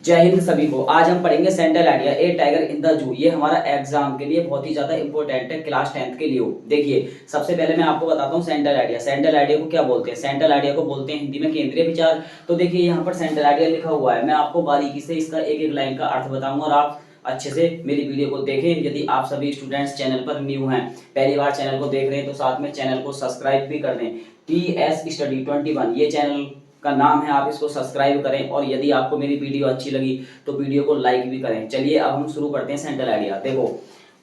जय हिंद सभी को। आज हम पढ़ेंगे central idea A tiger in the जू। ये हमारा एग्जाम के लिए बहुत ही ज्यादा इंपॉर्टेंट है, क्लास 10th के लिए। देखिए, सबसे पहले मैं आपको बताता हूँ सेंट्रल आइडिया। सेंट्रल आइडिया को क्या बोलते हैं? सेंट्रल आइडिया को बोलते हैं हिंदी में केंद्रीय विचार। तो देखिए, यहाँ पर सेंट्रल आइडिया लिखा हुआ है। मैं आपको बारीकी से इसका एक एक लाइन का अर्थ बताऊंगा और आप अच्छे से मेरी वीडियो को देखें। यदि आप सभी स्टूडेंट्स चैनल पर न्यू हैं, पहली बार चैनल को देख रहे हैं, तो साथ में चैनल को सब्सक्राइब भी कर दें। TS स्टडी 21 ये चैनल का नाम है, आप इसको सब्सक्राइब करें। और यदि आपको मेरी वीडियो अच्छी लगी तो वीडियो को लाइक भी करें। चलिए अब हम शुरू करते हैं सेंट्रल आइडिया। देखो,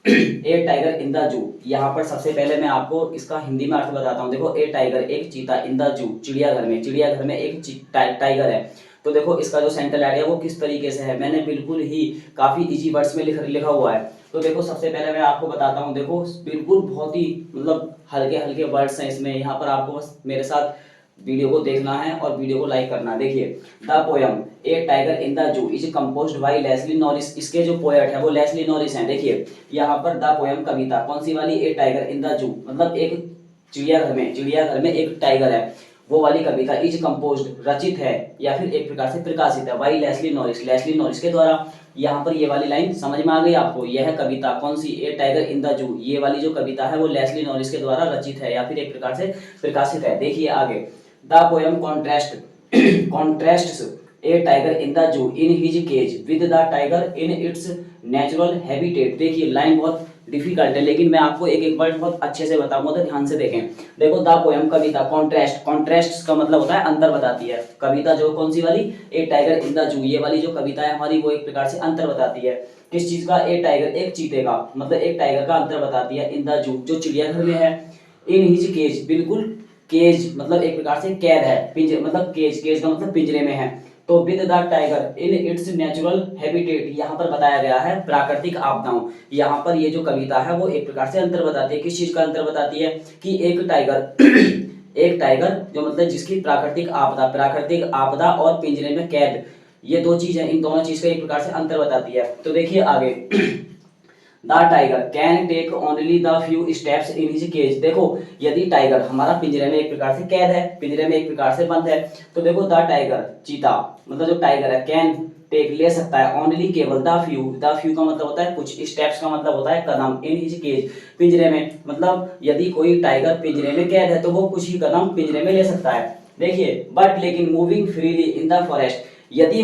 ए टाइगर इन द जू। यहाँ पर सबसे पहले मैं आपको इसका हिंदी में अर्थ बताता हूँ। देखो, ए टाइगर एक चीता इन द जू, चिड़ियाघर में। चिड़ियाघर में एक टाइगर है। तो देखो, इसका जो सेंट्रल आइडिया वो किस तरीके से है, मैंने बिल्कुल ही काफी इजी वर्ड्स में लिखा हुआ है। तो देखो, सबसे पहले मैं आपको बताता हूँ। देखो, बिल्कुल बहुत ही मतलब हल्के हल्के वर्ड्स हैं इसमें। यहाँ पर आपको बस मेरे साथ वीडियो को देखना है और वीडियो को लाइक करना है। देखिए, the poem a tiger in the zoo is composed by Leslie Norris. इसके जो पोएट है वो लेस्ली नॉरिस हैं। देखिए, यहाँ पर द पोयम कविता कौन सी वाली? ए टाइगर इन द जू, मतलब एक चिड़ियाघर में एक टाइगर है, वो वाली कविता इज कंपोज्ड रचित है या फिर एक प्रकार से प्रकाशित है बाय लेस्ली नॉरिस के द्वारा। यहाँ पर ये वाली लाइन समझ में आ गई आपको? यह कविता कौन सी? ए टाइगर इन द जू, ये वाली जो कविता है वो लेस्ली नॉरिस के द्वारा रचित है या फिर एक प्रकार से प्रकाशित है। देखिए आगे, the poem contrasts a tiger in the zoo in his cage with the tiger in its natural habitat। देखिए, लाइन बहुत डिफिकल्ट है लेकिन मैं आपको एक एक वर्ड बहुत अच्छे से बताऊंगा, तो ध्यान से देखें। देखो, द पोयम कविता, कॉन्ट्रास्ट का मतलब होता है अंतर बताती है। कविता जो कौन सी वाली? ए टाइगर इन द जू, ये वाली जो कविता है हमारी वो एक प्रकार से अंतर बताती है। किस चीज का? ए टाइगर एक चीते का, मतलब एक टाइगर का अंतर बताती है। इन द जू जो चिड़ियाघर में है। इन हिज केज, बिल्कुल केज मतलब एक प्रकार से कैद है। पिंजरे मतलब केज का मतलब पिंजरे में है। तो with the tiger in its natural habitat, यहाँ पर बताया गया है प्राकृतिक आपदाओं। यहाँ पर ये जो कविता है वो एक प्रकार से अंतर बताती है। किस चीज का अंतर बताती है? कि एक टाइगर एक टाइगर जो मतलब जिसकी प्राकृतिक आपदा और पिंजरे में कैद, ये दो चीज है। इन दोनों चीज का एक प्रकार से अंतर बताती है। तो देखिए आगे, the tiger can take only the few steps in his cage. देखो, यदि टाइगर हमारा पिंजरे में एक प्रकार से कैद है, पिंजरे में एक प्रकार से बंद है, तो देखो द टाइगर चीता मतलब जो टाइगर है, कैन टेक ले सकता है, ओनली केवल द फ्यू का मतलब होता है कुछ, स्टेप्स का मतलब होता है कदम, इन हिज केज पिंजरे में, मतलब यदि कोई टाइगर पिंजरे में कैद है तो वो कुछ ही कदम पिंजरे में ले सकता है। देखिए, बट लेकिन moving freely in the forest, यदि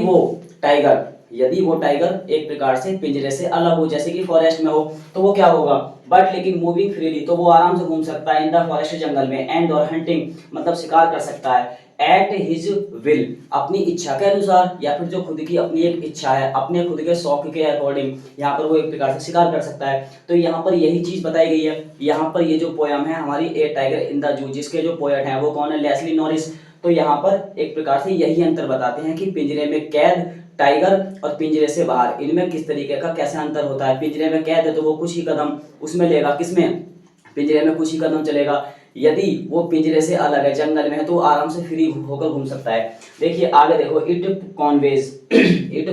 वो टाइगर एक प्रकार से पिंजरे से अलग हो, जैसे कि फॉरेस्ट में हो, तो वो क्या होगा? बट लेकिन मूविंग फ्रीली, तो वो आराम से घूम सकता है इन द फॉरेस्ट, जंगल में। एंड और हंटिंग मतलब शिकार कर सकता है। एट हिज विल, अपनी इच्छा के अनुसार, या फिर जो खुद की अपनी एक इच्छा है, अपने खुद के शौक के अकॉर्डिंग यहाँ पर वो एक प्रकार से शिकार कर सकता है। तो यहाँ पर यही चीज बताई गई है। यहाँ पर ये जो पोयम है हमारी ए टाइगर इन द जू, जिसके जो पोएट है वो कौन है? Leslie Norris. तो यहाँ पर एक प्रकार से यही अंतर बताते हैं कि पिंजरे में कैद टाइगर और पिंजरे से बाहर, इनमें किस तरीके का कैसे अंतर होता है। पिंजरे में कैद है तो वो कुछ ही कदम उसमें लेगा, किसमें? पिंजरे में कुछ ही कदम चलेगा। यदि वो पिंजरे से अलग है, जंगल में है, तो आराम से फ्री होकर घूम सकता है। देखिए आगे देखो, it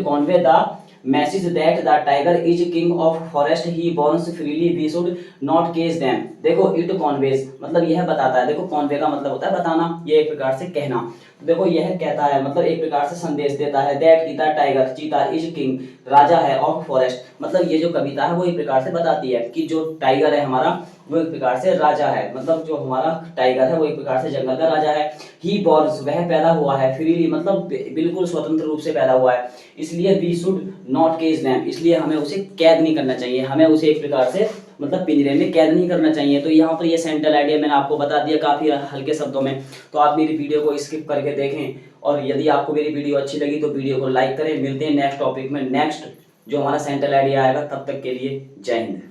convey the message that the tiger is king of forest, he borns freely, we should not cage them. देखो, इट कॉन्वेज मतलब यह बताता है। देखो, कॉन्वे का मतलब होता है बताना, ये एक प्रकार से कहना। देखो, यह कहता है मतलब एक प्रकार से संदेश देता है, दैट की द टाइगर चीता इज किंग राजा है ऑफ फॉरेस्ट, मतलब ये जो कविता है वो एक प्रकार से बताती है कि जो टाइगर है हमारा वो एक प्रकार से राजा है, मतलब जो हमारा टाइगर है वो एक प्रकार से जंगल का राजा है। ही बॉर्न्स वह पैदा हुआ है, फ्रीली मतलब बिल्कुल स्वतंत्र रूप से पैदा हुआ है, इसलिए we should not cage them, इसलिए हमें उसे कैद नहीं करना चाहिए, हमें उसे एक प्रकार से मतलब पिंजरे में कैद नहीं करना चाहिए। तो यहाँ पर ये सेंट्रल आइडिया मैंने आपको बता दिया काफी हल्के शब्दों में। तो आप मेरी वीडियो को स्किप करके देखें, और यदि आपको मेरी वीडियो अच्छी लगी तो वीडियो को लाइक करें। मिलते हैं नेक्स्ट टॉपिक में, नेक्स्ट जो हमारा सेंट्रल आइडिया आएगा। तब तक के लिए जय हिंद।